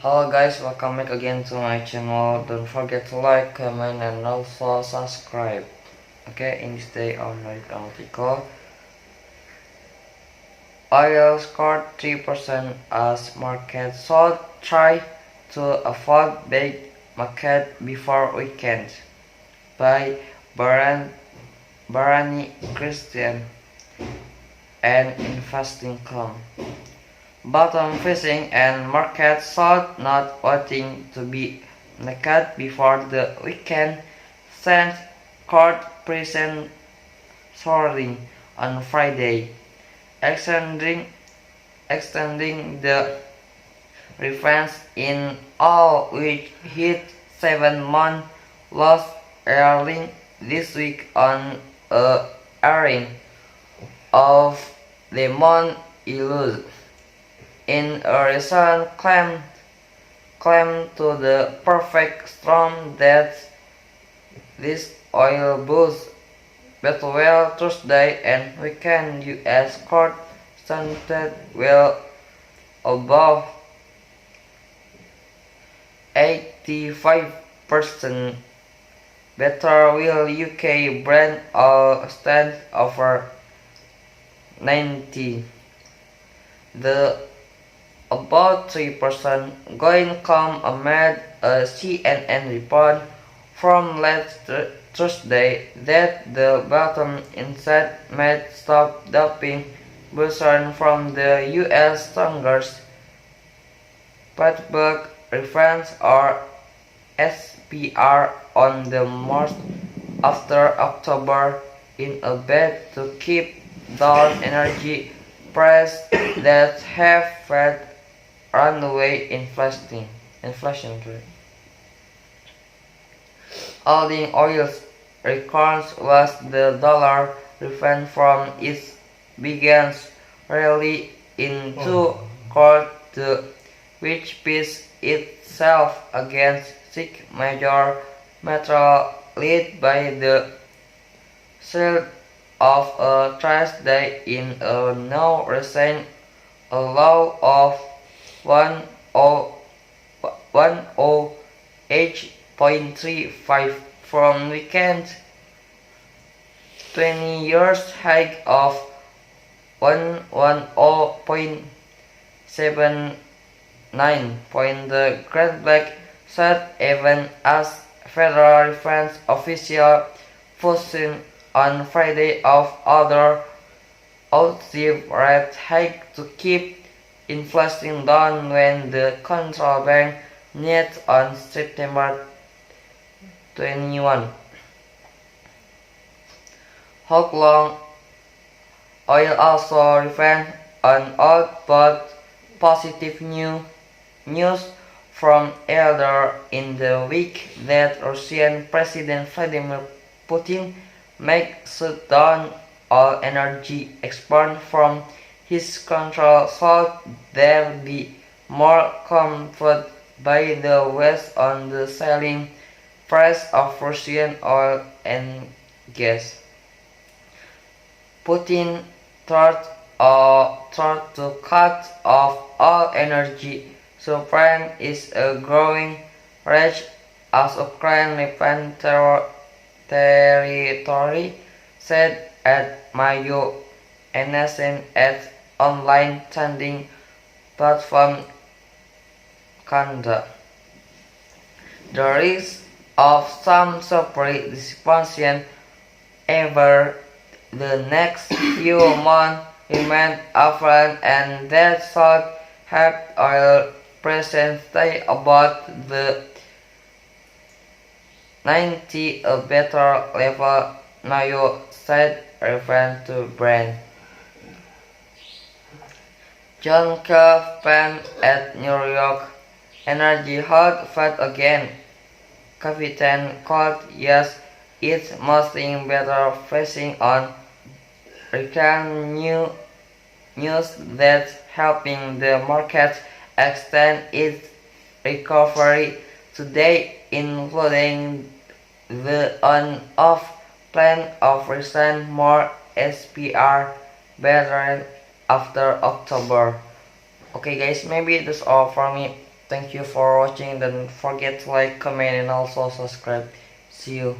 Hello guys, welcome back again to my channel. Don't forget to like, comment, and also subscribe. Okay, in this day on the article, oil scored 3% as market should try to avoid big market before weekend by Barani Christian and Investing Com. Bottom fishing and market should not waiting to be naked before the weekend sent court present soaring on Friday, extending the reference in all which hit 7-month loss early this week on a airing of the month illusion. In a recent claim to the perfect storm that this oil boost between Thursday and weekend U.S. court standard well above 85%. Better will UK Brent oil stand over 90. The about 3% going come amid a CNN report from last Thursday that the bottom instead might stop dumping Busan from the U.S. Strongest Pittsburgh reference or SPR on the March after October in a bid to keep down energy prices that have fed runaway inflation rate. Holding oil's records was the dollar refrained from its biggest rally in two quarters, which pitched itself against six major metals led by the sale of a Thursday in a now recent low of 108.35 from weekend 20 years high of 110.79 point. The Grand Black said even as Federal Reserve official posted on Friday of other outsive rate hike to keep inflation down when the central bank met on September 21. Hong Kong oil also remained on out but positive news from earlier in the week that Russian President Vladimir Putin may shut down all energy export from his control should there be more comfort by the West on the selling price of Russian oil and gas. Putin threatened to cut off all energy supply is a growing rage as Ukraine defends territory, said at Mayo NSN at online trading platform Canada. The risk of some supply disruption over the next few months remains apparent, and that should help oil prices stay above the 90 a better level, Mayo said, referring to Brent. John Kelvin at New York Energy hot fat again. Captain called yes, it's mostly better facing on recent news that's helping the market extend its recovery today, including the on-off plan of recent more SPR better after October. Okay guys, maybe that's all for me. Thank you for watching. Don't forget to like, comment, and also subscribe. See you.